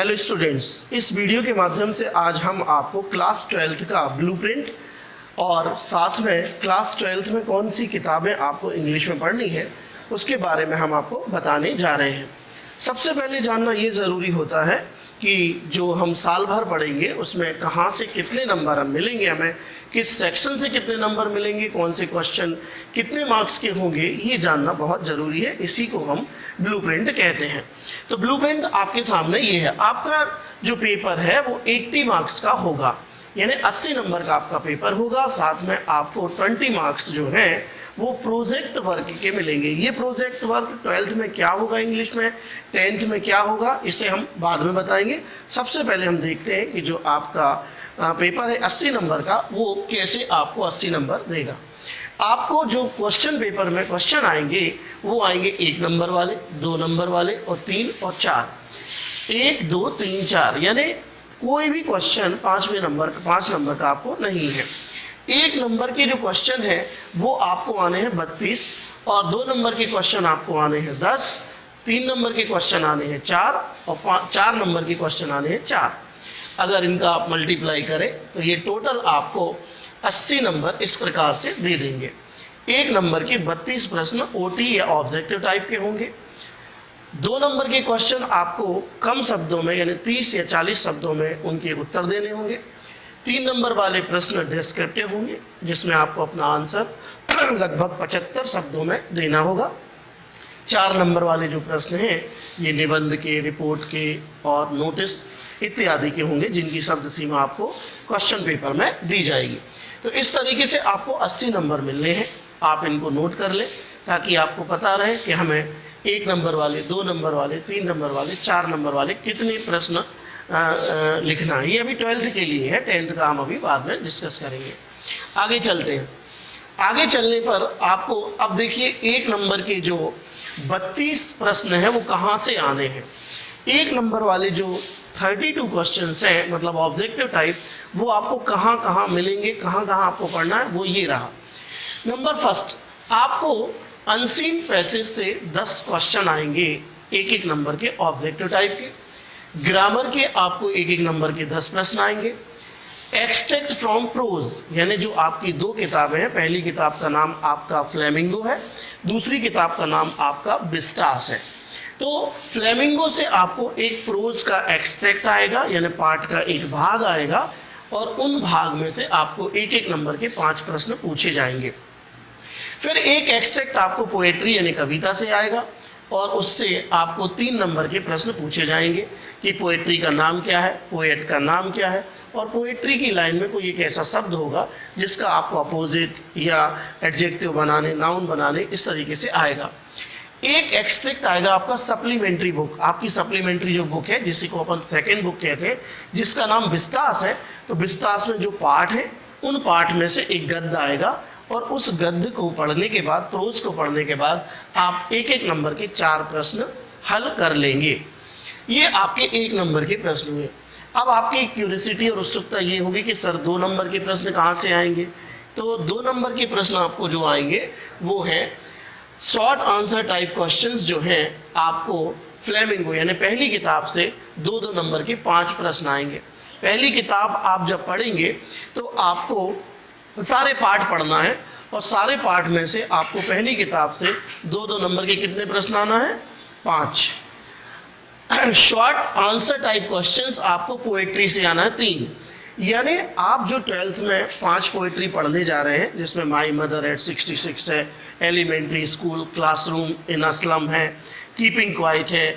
Hello students, इस video के माध्यम से आज हम आपको क्लास 12th का ब्लूप्रिंट और साथ में क्लास 12th में कौन सी किताबें आपको इंग्लिश में पढ़नी है उसके बारे में हम आपको बताने जा रहे हैं। सबसे पहले जानना ये ज़रूरी होता है कि जो हम साल भर पढ़ेंगे उसमें कहाँ से कितने नंबर हम मिलेंगे, हमें किस सेक्शन से कितने नंबर मिलेंगे, कौन से क्वेश्चन कितने मार्क्स के होंगे, ये जानना बहुत ज़रूरी है। इसी को हम ब्लूप्रिंट कहते हैं। तो ब्लूप्रिंट आपके सामने ये है। आपका जो पेपर है वो 80 मार्क्स का होगा, यानी 80 नंबर का आपका पेपर होगा। साथ में आपको 20 मार्क्स जो हैं वो प्रोजेक्ट वर्क के मिलेंगे। ये प्रोजेक्ट वर्क 12th में क्या होगा इंग्लिश में, 10th में क्या होगा, इसे हम बाद में बताएंगे। सबसे पहले हम देखते हैं कि जो आपका पेपर है 80 नंबर का, वो कैसे आपको 80 नंबर देगा। आपको जो क्वेश्चन पेपर में क्वेश्चन आएंगे वो आएंगे 1 नंबर वाले, 2 नंबर वाले और 3 और 4। 1 2 3 4, यानी कोई भी क्वेश्चन 5 नंबर का आपको नहीं है। 1 नंबर के जो क्वेश्चन है वो आपको आने हैं 32 और 2 नंबर के क्वेश्चन आपको आने हैं 10, 3 नंबर के क्वेश्चन आने हैं 4 और 4 नंबर के क्वेश्चन आने हैं 4। अगर इनका आप मल्टीप्लाई करें तो ये टोटल आपको 80 नंबर इस प्रकार से दे देंगे। 1 नंबर के 32 प्रश्न ओटी या ऑब्जेक्टिव टाइप के होंगे। 2 नंबर के क्वेश्चन आपको कम शब्दों में यानी 30 या 40 शब्दों में उनके उत्तर देने होंगे। 3 नंबर वाले प्रश्न डिस्क्रिप्टिव होंगे जिसमें आपको अपना आंसर लगभग 75 शब्दों में देना होगा। 4 नंबर वाले जो प्रश्न हैं ये निबंध के, रिपोर्ट के और नोटिस इत्यादि के होंगे जिनकी शब्द सीमा आपको क्वेश्चन पेपर में दी जाएगी। तो इस तरीके से आपको 80 नंबर मिलने हैं। आप इनको नोट कर लें ताकि आपको पता रहे कि हमें 1 नंबर वाले, 2 नंबर वाले, 3 नंबर वाले, 4 नंबर वाले कितने प्रश्न लिखना है। ये अभी 12th के लिए है, 10th का हम अभी बाद में डिस्कस करेंगे। आगे चलते हैं। आगे चलने पर आपको अब देखिए 1 नंबर के जो 32 प्रश्न हैं वो कहाँ से आने हैं। 1 नंबर वाले जो 32 क्वेश्चंस हैं मतलब ऑब्जेक्टिव टाइप, वो आपको कहाँ कहाँ मिलेंगे, कहाँ कहाँ आपको पढ़ना है, वो ये रहा। नंबर फर्स्ट, आपको अनसीन पैसेज से 10 क्वेश्चन आएंगे 1-1 नंबर के ऑब्जेक्टिव टाइप के। ग्रामर के आपको 1-1 नंबर के 10 प्रश्न आएंगे। एक्सट्रैक्ट फ्रॉम प्रोज, यानी जो आपकी 2 किताबें हैं, पहली किताब का नाम आपका फ्लेमिंगो है, दूसरी किताब का नाम आपका विस्टास है। तो फ्लेमिंगो से आपको एक प्रोज का एक्सट्रैक्ट आएगा यानी पाठ का एक भाग आएगा और उन भाग में से आपको 1-1 नंबर के 5 प्रश्न पूछे जाएंगे। फिर एक एक्सट्रैक्ट आपको पोएट्री यानी कविता से आएगा और उससे आपको 3 नंबर के प्रश्न पूछे जाएंगे कि पोएट्री का नाम क्या है, पोएट का नाम क्या है और पोएट्री की लाइन में कोई एक ऐसा शब्द होगा जिसका आपको अपोजिट या एडजेक्टिव बनाने, नाउन बनाने, इस तरीके से आएगा। एक एक्सट्रैक्ट आएगा आपका सप्लीमेंट्री बुक, आपकी सप्लीमेंट्री जो बुक है जिसी को अपन सेकेंड बुक कहते हैं, जिसका नाम विस्तास है। तो विस्तास में जो पाठ है उन पाठ में से एक गद्य आएगा और उस गद्य को पढ़ने के बाद, प्रोज को पढ़ने के बाद आप 1-1 नंबर के 4 प्रश्न हल कर लेंगे। ये आपके 1 नंबर के प्रश्न हुए। अब आपकी क्यूरियोसिटी और उत्सुकता ये होगी कि सर 2 नंबर के प्रश्न कहाँ से आएंगे। तो 2 नंबर के प्रश्न आपको जो आएंगे वो है शॉर्ट आंसर टाइप क्वेश्चंस जो हैं आपको फ्लेमिंगो यानी पहली किताब से 2-2 नंबर के 5 प्रश्न आएंगे। पहली किताब आप जब पढ़ेंगे तो आपको सारे पाठ पढ़ना है और सारे पाठ में से आपको पहली किताब से 2-2 नंबर के कितने प्रश्न आना है, 5। शॉर्ट आंसर टाइप क्वेश्चंस आपको पोएट्री से आना है 3। यानी आप जो 12th में 5 पोएट्री पढ़ने जा रहे हैं जिसमें माई मदर एट 66 है, elementary school, classroom in a slum है, कीपिंग क्वाइट है,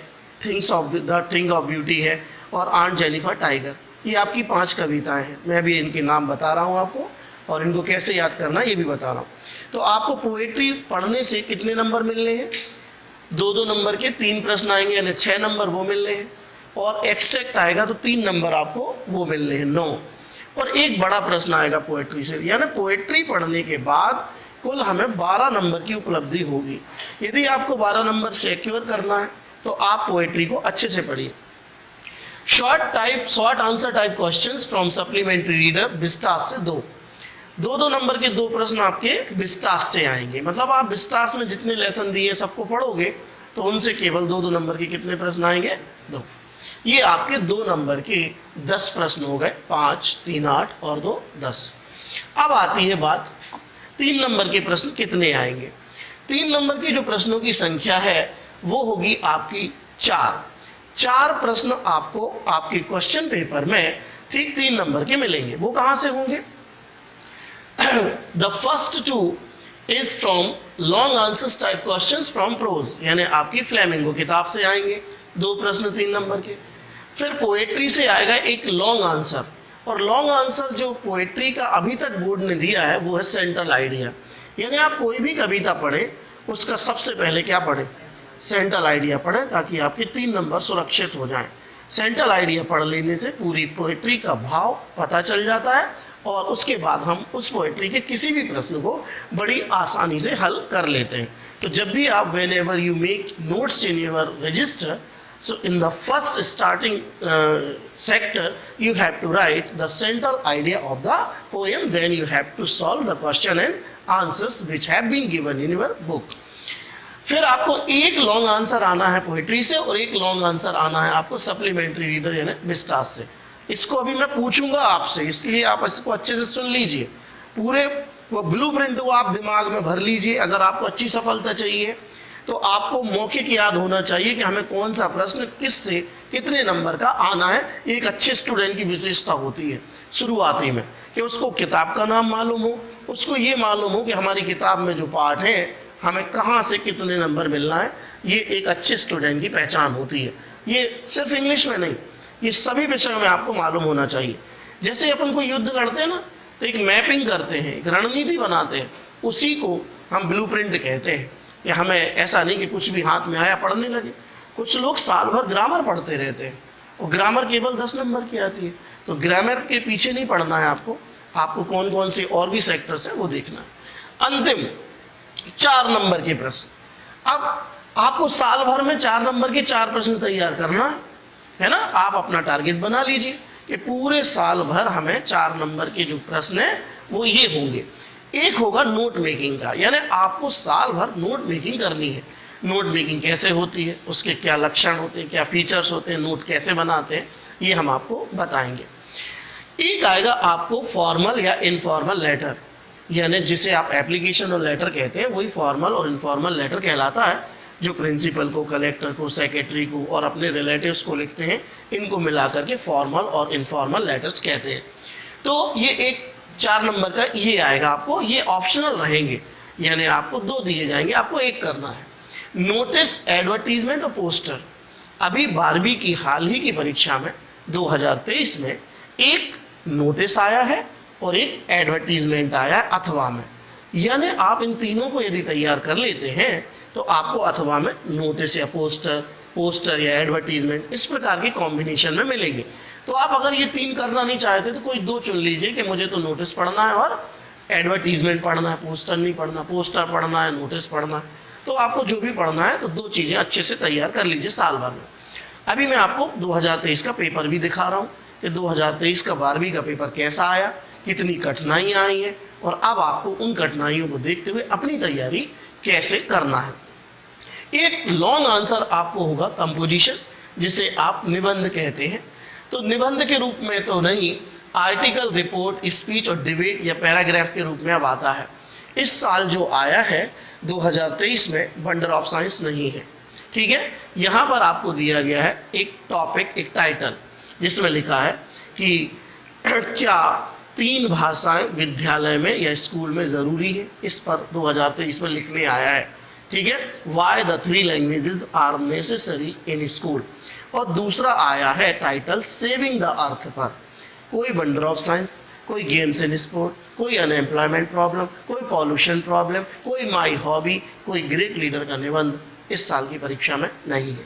द थिंग ऑफ ब्यूटी है और आंट जेनिफर टाइगर, ये आपकी 5 कविताएं हैं। मैं भी इनके नाम बता रहा हूँ आपको और इनको कैसे याद करना है ये भी बता रहा हूँ। तो आपको पोएट्री पढ़ने से कितने नंबर मिलने हैं, 2-2 नंबर के 3 प्रश्न आएंगे यानी 6 नंबर वो मिलने हैं और एक्सट्रैक्ट आएगा तो 3 नंबर आपको वो मिलने हैं, 9। और एक बड़ा प्रश्न आएगा पोएट्री से, यानी पोएट्री पढ़ने के बाद कुल हमें 12 नंबर की उपलब्धि होगी। यदि आपको 12 नंबर सिक्योर करना है तो आप पोएट्री को अच्छे से पढ़िए। Short answer type questions from supplementary reader Vistas से 2-2 नंबर के 2 प्रश्न आपके विस्तास से आएंगे। मतलब आप विस्तास में जितने लेसन दिए सबको पढ़ोगे तो उनसे केवल 2-2 नंबर के कितने प्रश्न आएंगे, 2। ये आपके 2 नंबर के 10 प्रश्न हो गए, 5, 3, 8 और 2, 10। अब आती है बात 3 नंबर के प्रश्न कितने आएंगे। 3 नंबर की जो प्रश्नों की संख्या है वो होगी आपकी 4। 4 प्रश्न आपको आपके क्वेश्चन पेपर में ठीक 3 नंबर के मिलेंगे। वो कहाँ से होंगे? The first 2 is from long answers type questions from prose, यानी आपकी फ्लेमिंगो किताब से आएंगे 2 प्रश्न 3 नंबर के। फिर पोएट्री से आएगा एक लॉन्ग आंसर, और लॉन्ग आंसर जो पोएट्री का अभी तक बोर्ड ने दिया है वो है सेंट्रल आइडिया, यानी आप कोई भी कविता पढ़ें उसका सबसे पहले क्या पढ़ें? सेंट्रल आइडिया पढ़ें, ताकि आपके 3 नंबर सुरक्षित हो जाएं। सेंट्रल आइडिया पढ़ लेने से पूरी पोएट्री का भाव पता चल जाता है, और उसके बाद हम उस पोएट्री के किसी भी प्रश्न को बड़ी आसानी से हल कर लेते हैं। तो जब भी आप when ever you make notes in your register, so in the first starting sector you have to write the central idea of the poem, then you have to solve the question and answers which have been given in your book. फिर आपको एक long answer आना है poetry से, और एक long answer आना है आपको सप्लीमेंट्री रीडर यानी विस्तास से। इसको अभी मैं पूछूंगा आपसे, इसलिए आप इसको अच्छे से सुन लीजिए। पूरे वो ब्लूप्रिंट को आप दिमाग में भर लीजिए। अगर आपको अच्छी सफलता चाहिए तो आपको मौखिक याद होना चाहिए कि हमें कौन सा प्रश्न किस से कितने नंबर का आना है। एक अच्छे स्टूडेंट की विशेषता होती है शुरुआती में कि उसको किताब का नाम मालूम हो, उसको ये मालूम हो कि हमारी किताब में जो पाठ है हमें कहाँ से कितने नंबर मिलना है। ये एक अच्छे स्टूडेंट की पहचान होती है। ये सिर्फ इंग्लिश में नहीं, ये सभी विषयों में आपको मालूम होना चाहिए। जैसे अपन को युद्ध लड़ते हैं ना, तो एक मैपिंग करते हैं, एक रणनीति बनाते हैं, उसी को हम ब्लूप्रिंट कहते हैं। कि हमें ऐसा नहीं कि कुछ भी हाथ में आया पढ़ने लगे। कुछ लोग साल भर ग्रामर पढ़ते रहते हैं, और ग्रामर केवल 10 नंबर की आती है। तो ग्रामर के पीछे नहीं पढ़ना है आपको कौन कौन से और भी सेक्टर्स हैं वो देखना है। अंतिम 4 नंबर के प्रश्न। अब आपको साल भर में 4 नंबर के 4 प्रश्न तैयार करना है ना। आप अपना टारगेट बना लीजिए कि पूरे साल भर हमें 4 नंबर के जो प्रश्न हैं वो ये होंगे। एक होगा नोट मेकिंग का, यानी आपको साल भर नोट मेकिंग करनी है। नोट मेकिंग कैसे होती है, उसके क्या लक्षण होते हैं, क्या फीचर्स होते हैं, नोट कैसे बनाते हैं, ये हम आपको बताएंगे। एक आएगा आपको फॉर्मल या इनफॉर्मल लेटर, यानी जिसे आप एप्लीकेशन और लेटर कहते हैं, वही फॉर्मल और इनफॉर्मल लेटर कहलाता है। जो प्रिंसिपल को, कलेक्टर को, सेक्रेटरी को और अपने रिलेटिव्स को लिखते हैं, इनको मिलाकर के फॉर्मल और इनफॉर्मल लेटर्स कहते हैं। तो ये एक 4 नंबर का ये आएगा आपको। ये ऑप्शनल रहेंगे, यानी आपको 2 दिए जाएंगे, आपको एक करना है। नोटिस, एडवर्टीजमेंट और पोस्टर। अभी 12वीं की हाल ही की परीक्षा में 2023 में एक नोटिस आया है और एक एडवर्टीजमेंट आया है अथवा में, यानी आप इन तीनों को यदि तैयार कर लेते हैं तो आपको अथवा में नोटिस या पोस्टर या एडवर्टीजमेंट इस प्रकार के कॉम्बिनेशन में मिलेंगे। तो आप अगर ये 3 करना नहीं चाहते तो कोई 2 चुन लीजिए कि मुझे तो नोटिस पढ़ना है और एडवर्टीजमेंट पढ़ना है, पोस्टर नहीं पढ़ना, पोस्टर पढ़ना है, नोटिस पढ़ना है। तो आपको जो भी पढ़ना है तो 2 चीज़ें अच्छे से तैयार कर लीजिए साल भर में। अभी मैं आपको 2023 का पेपर भी दिखा रहा हूँ कि 2023 का 12वीं का पेपर कैसा आया, कितनी कठिनाइयाँ आई हैं, और अब आपको उन कठिनाइयों को देखते हुए अपनी तैयारी कैसे करना है। एक लॉन्ग आंसर आपको होगा कंपोजिशन, जिसे आप निबंध कहते हैं। तो निबंध के रूप में तो नहीं, आर्टिकल, रिपोर्ट, स्पीच और डिबेट या पैराग्राफ के रूप में अब आता है। इस साल जो आया है 2023 में वंडर ऑफ साइंस नहीं है, ठीक है। यहाँ पर आपको दिया गया है एक टॉपिक, एक टाइटल, जिसमें लिखा है कि क्या 3 भाषाएं विद्यालय में या स्कूल में ज़रूरी है। इस पर 2023 में लिखने आया है, ठीक है। Why the 3 languages are necessary in school. और दूसरा आया है टाइटल सेविंग द अर्थ पर। कोई वंडर ऑफ साइंस, कोई गेम्स एंड स्पोर्ट, कोई अनएम्प्लॉयमेंट प्रॉब्लम, कोई पॉल्यूशन प्रॉब्लम, कोई माई हॉबी, कोई ग्रेट लीडर का निबंध इस साल की परीक्षा में नहीं है।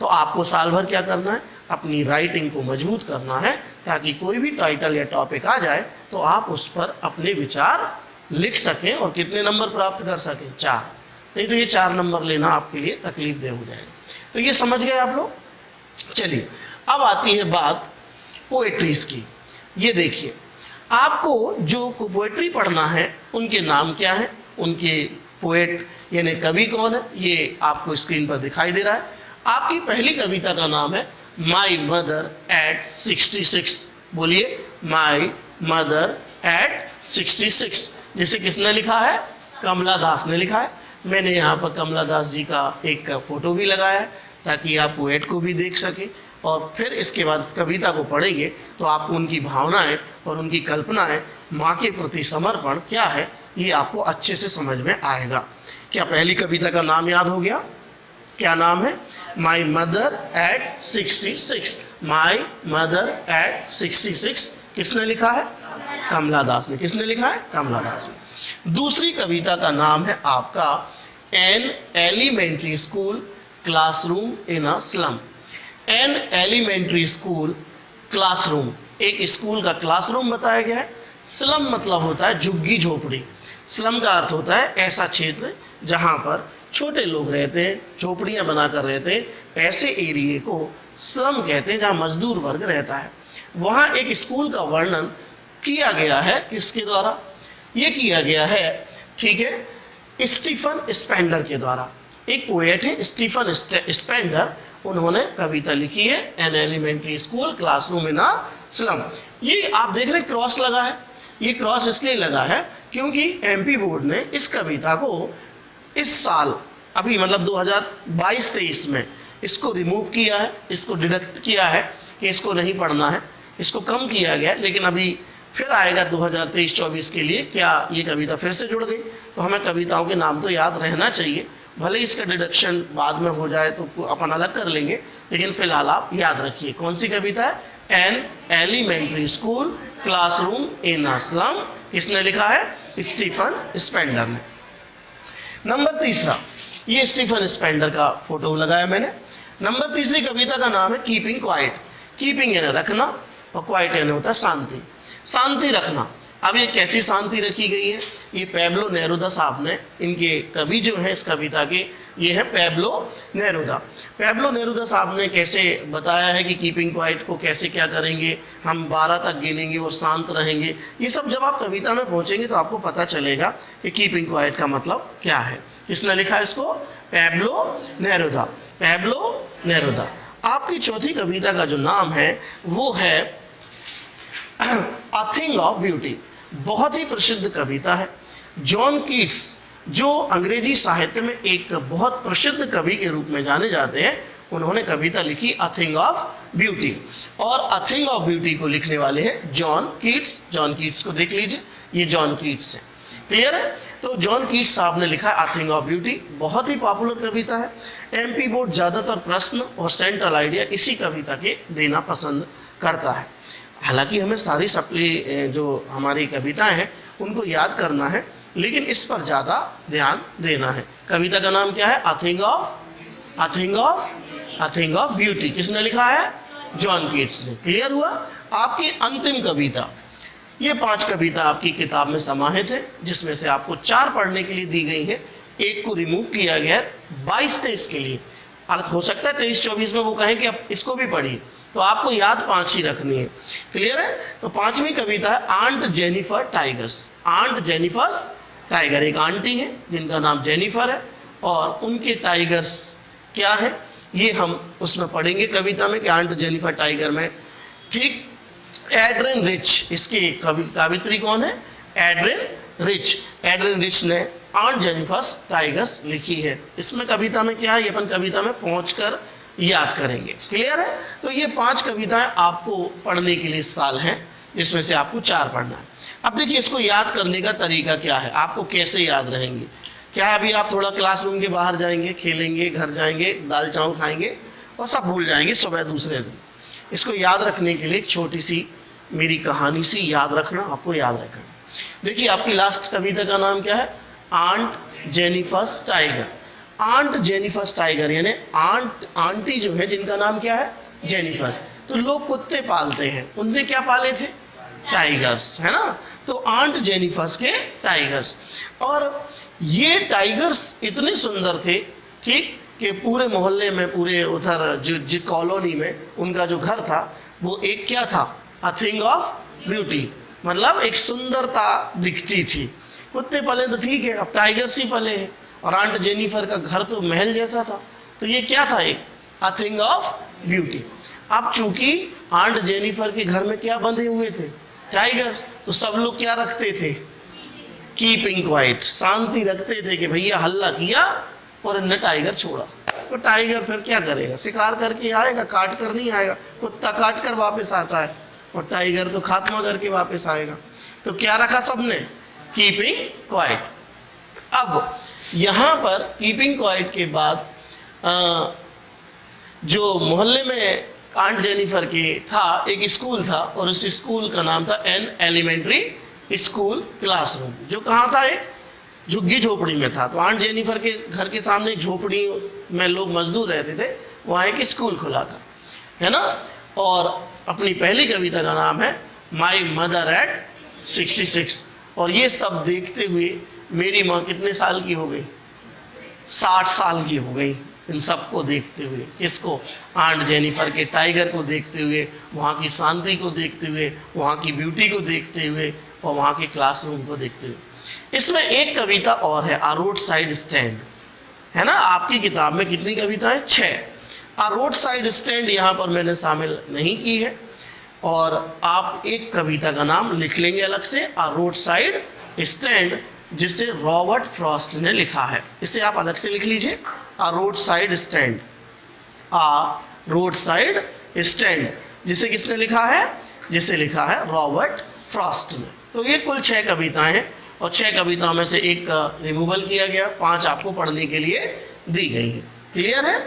तो आपको साल भर क्या करना है, अपनी राइटिंग को मजबूत करना है, ताकि कोई भी टाइटल या टॉपिक आ जाए तो आप उस पर अपने विचार लिख सकें और कितने नंबर प्राप्त कर सकें, 4। नहीं तो ये 4 नंबर लेना आपके लिए तकलीफ दे हो जाएगा। तो ये समझ गए आप लोग। चलिए अब आती है बात पोएट्रीज की। ये देखिए, आपको जो पोएट्री पढ़ना है उनके नाम क्या है, उनके पोएट यानी कवि कौन है, ये आपको स्क्रीन पर दिखाई दे रहा है। आपकी पहली कविता का नाम है माई मदर एट 66। बोलिए, माई मदर एट 66। जिसे किसने लिखा है? कमला दास ने लिखा है। मैंने यहाँ पर कमला दास जी का एक फोटो भी लगाया है ताकि आप पोएट को भी देख सके, और फिर इसके बाद इस कविता को पढ़ेंगे तो आपको उनकी भावनाएं और उनकी कल्पनाएं, माँ के प्रति समर्पण क्या है, ये आपको अच्छे से समझ में आएगा। क्या पहली कविता का नाम याद हो गया? क्या नाम है? My mother at 66। My mother at 66 किसने लिखा है? कमला दास ने। किसने लिखा है? कमला दास ने। दूसरी कविता का नाम है आपका an elementary school classroom in a slum. An elementary school classroom, एक स्कूल का क्लासरूम बताया गया है। स्लम मतलब होता है झुग्गी झोपड़ी। स्लम का अर्थ होता है ऐसा क्षेत्र जहाँ पर छोटे लोग रहते हैं, झोपड़ियाँ बनाकर रहते हैं, ऐसे एरिए को स्लम कहते हैं जहाँ मजदूर वर्ग रहता है। वहाँ एक स्कूल का वर्णन किया गया है। किसके द्वारा ये किया गया है? ठीक है, स्टीफन स्पेंडर के द्वारा। एक पोएट है स्टीफन स्पेंडर, उन्होंने कविता लिखी है an elementary school classroom in a slum. ये आप देख रहे क्रॉस लगा है। ये क्रॉस इसलिए लगा है क्योंकि एमपी बोर्ड ने इस कविता को इस साल अभी मतलब 2022-23 में इसको रिमूव किया है, इसको डिडक्ट किया है कि इसको नहीं पढ़ना है, इसको कम किया गया है। लेकिन अभी फिर आएगा 2023-24 के लिए, क्या ये कविता फिर से जुड़ गई? तो हमें कविताओं के नाम तो याद रहना चाहिए, भले इसका डिडक्शन बाद में हो जाए तो अपन अलग कर लेंगे, लेकिन फिलहाल आप याद रखिए कौन सी कविता है? An elementary school classroom in a slum. किसने लिखा है? स्टीफन स्पेंडर ने। नंबर तीसरा, ये स्टीफन स्पेंडर का फोटो लगाया मैंने। नंबर तीसरी कविता का नाम है कीपिंग क्वाइट। कीपिंग यानी रखना और क्वाइट यानी होता है शांति। शांति रखना। अब ये कैसी शांति रखी गई है? ये पैब्लो नेरुदा साहब ने, इनके कवि जो हैं इस कविता के, ये है पैब्लो नेरुदा। पैब्लो नेरुदा साहब ने कैसे बताया है कि कीपिंग क्वाइट को कैसे क्या करेंगे, हम 12 तक गिनेंगे और शांत रहेंगे। ये सब जब आप कविता में पहुंचेंगे तो आपको पता चलेगा कि कीपिंग क्वाइट का मतलब क्या है। किसने लिखा है इसको? Pablo Neruda. Pablo Neruda. आपकी चौथी कविता का जो नाम है वो है अ थिंग ऑफ ब्यूटी। बहुत ही प्रसिद्ध कविता है। जॉन कीट्स जो अंग्रेजी साहित्य में एक बहुत प्रसिद्ध कवि के रूप में जाने जाते हैं, उन्होंने कविता लिखी अ थिंग ऑफ ब्यूटी। और अ थिंग ऑफ ब्यूटी को लिखने वाले हैं जॉन कीट्स। जॉन कीट्स को देख लीजिए, ये जॉन कीट्स है। क्लियर है? तो जॉन कीट्स साहब ने लिखा है अ थिंग ऑफ ब्यूटी। बहुत ही पॉपुलर कविता है। एमपी बोर्ड ज़्यादातर प्रश्न और सेंट्रल आइडिया इसी कविता के देना पसंद करता है। हालांकि हमें सारी सप्ली जो हमारी कविताएं हैं उनको याद करना है, लेकिन इस पर ज़्यादा ध्यान देना है। कविता का नाम क्या है? A thing of beauty. किसने लिखा है? जॉन कीट्स ने। क्लियर हुआ? आपकी अंतिम कविता, ये 5 कविता आपकी किताब में समाहित है, जिसमें से आपको 4 पढ़ने के लिए दी गई है, एक को रिमूव किया गया है 22-23 के लिए। अर्थ हो सकता है 23-24 में वो कहें कि अब इसको भी पढ़िए, तो आपको याद 5 ही रखनी है। क्लियर है? तो 5वीं कविता है aunt Jennifer tigers. Aunt Jennifer's tiger, एक आंटी है जिनका नाम जेनिफर है और उनके टाइगर्स क्या है ये हम उसमें पढ़ेंगे कविता में कि आंट जेनिफर टाइगर में। ठीक, एड्रिन रिच इसकी कवित्री कौन है? Adrian rich. एड्रिन रिच ने आंट जेनिफर्स टाइगर्स लिखी है। इसमें कविता में क्या है ये अपन कविता में पहुंचकर याद करेंगे। क्लियर है? तो ये 5 कविताएं आपको पढ़ने के लिए इस साल हैं, जिसमें से आपको 4 पढ़ना है। अब देखिए इसको याद करने का तरीका क्या है, आपको कैसे याद रहेंगे। क्या अभी आप थोड़ा क्लासरूम के बाहर जाएंगे, खेलेंगे, घर जाएंगे, दाल चावल खाएंगे और सब भूल जाएंगे सुबह दूसरे दिन। इसको याद रखने के लिए एक छोटी सी मेरी कहानी सी याद रखना, आपको याद रखना। देखिए आपकी लास्ट कविता का नाम क्या है? Aunt Jennifer's tiger. Aunt Jennifer's tiger यानी आंटी जो है जिनका नाम क्या है? जेनिफर्स। तो लोग कुत्ते पालते हैं, उनने क्या पाले थे? टाइगर्स, है ना? तो आंट जेनिफर्स के टाइगर्स। और ये टाइगर्स इतने सुंदर थे ठीक कि पूरे मोहल्ले में, पूरे उधर जो कॉलोनी में उनका जो घर था वो एक क्या था? अ थिंग ऑफ ब्यूटी, मतलब एक सुंदरता दिखती थी। कुत्ते पले तो ठीक है, अब टाइगर्स ही पले हैं। और आंट जेनिफर का घर तो महल जैसा था। तो ये क्या था? एक अ थिंग ऑफ ब्यूटी। अब चूंकि आंट जेनिफर के घर में क्या बंधे हुए थे? टाइगर। तो सब लोग क्या रखते थे? कीपिंग क्वाइट, शांति रखते थे कि भैया हल्ला किया और इनने टाइगर छोड़ा। तो टाइगर फिर क्या करेगा? शिकार करके आएगा, काट कर नहीं आएगा। कुत्ता काट कर वापस आता है और टाइगर तो खात्मा करके वापस आएगा। तो क्या रखा सबने? Keeping quiet. अब यहाँ पर कीपिंग क्वाइट के बाद जो मोहल्ले में आंट जेनिफर के था एक स्कूल था और उस स्कूल का नाम था एन एलिमेंट्री स्कूल क्लासरूम, जो कहाँ था? एक झुग्गी झोपड़ी में था। तो आंट जेनिफर के घर के सामने एक झोपड़ी में लोग मजदूर रहते थे, वहाँ एक स्कूल खुला था, है ना। और अपनी पहली कविता का नाम है माई मदर एट 66। और ये सब देखते हुए मेरी माँ कितने साल की हो गई? 60 साल की हो गई। इन सबको देखते हुए, किसको? आंट जेनिफर के टाइगर को देखते हुए, वहाँ की शांति को देखते हुए, वहाँ की ब्यूटी को देखते हुए और वहाँ के क्लासरूम को देखते हुए। इसमें एक कविता और है, आ रोड साइड स्टैंड, है ना। आपकी किताब में कितनी कविताएं? 6। आ रोड साइड स्टैंड यहाँ पर मैंने शामिल नहीं की है। और आप एक कविता का नाम लिख लेंगे अलग से, आ रोड साइड स्टैंड, जिसे रॉबर्ट फ्रॉस्ट ने लिखा है। इसे आप अलग से लिख लीजिए, आ रोड साइड स्टैंड। आ रोड साइड स्टैंड, जिसे किसने लिखा है? जिसे लिखा है रॉबर्ट फ्रॉस्ट ने। तो ये कुल 6 कविताएं हैं और 6 कविताओं में से एक का रिमूवल किया गया, 5 आपको पढ़ने के लिए दी गई है। क्लियर है?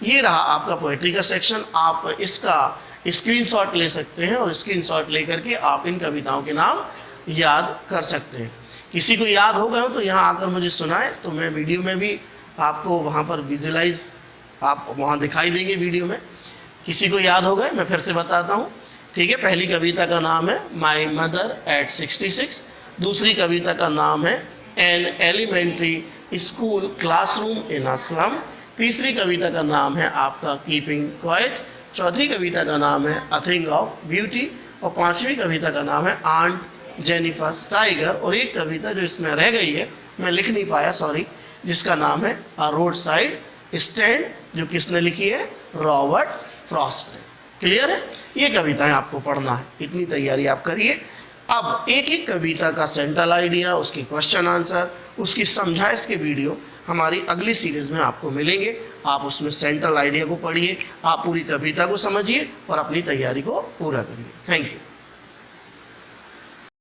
ये रहा आपका पोएट्री का सेक्शन। आप इसका स्क्रीनशॉट ले सकते हैं और स्क्रीनशॉट लेकर के आप इन कविताओं के नाम याद कर सकते हैं। किसी को याद हो गए हो तो यहाँ आकर मुझे सुनाए, तो मैं वीडियो में भी आपको वहाँ पर विजुलाइज आप वहाँ दिखाई देंगे वीडियो में। किसी को याद हो गए मैं फिर से बताता हूँ, ठीक है। पहली कविता का नाम है माई मदर एट 66। दूसरी कविता का नाम है an elementary school classroom in a slum. तीसरी कविता का नाम है आपका कीपिंग क्वाइट। चौथी कविता का नाम है अ थिंग ऑफ ब्यूटी। और 5वीं कविता का नाम है आंट जेनिफर्स टाइगर। और एक कविता जो इसमें रह गई है, मैं लिख नहीं पाया, सॉरी, जिसका नाम है आ रोड साइड स्टैंड, जो किसने लिखी है? रॉबर्ट फ्रॉस्ट ने। क्लियर है? ये कविताएं आपको पढ़ना है, इतनी तैयारी आप करिए। अब एक एक कविता का सेंट्रल आइडिया, उसके क्वेश्चन आंसर, उसकी समझाइश के वीडियो हमारी अगली सीरीज में आपको मिलेंगे। आप उसमें सेंट्रल आइडिया को पढ़िए, आप पूरी कविता को समझिए और अपनी तैयारी को पूरा करिए। Thank you.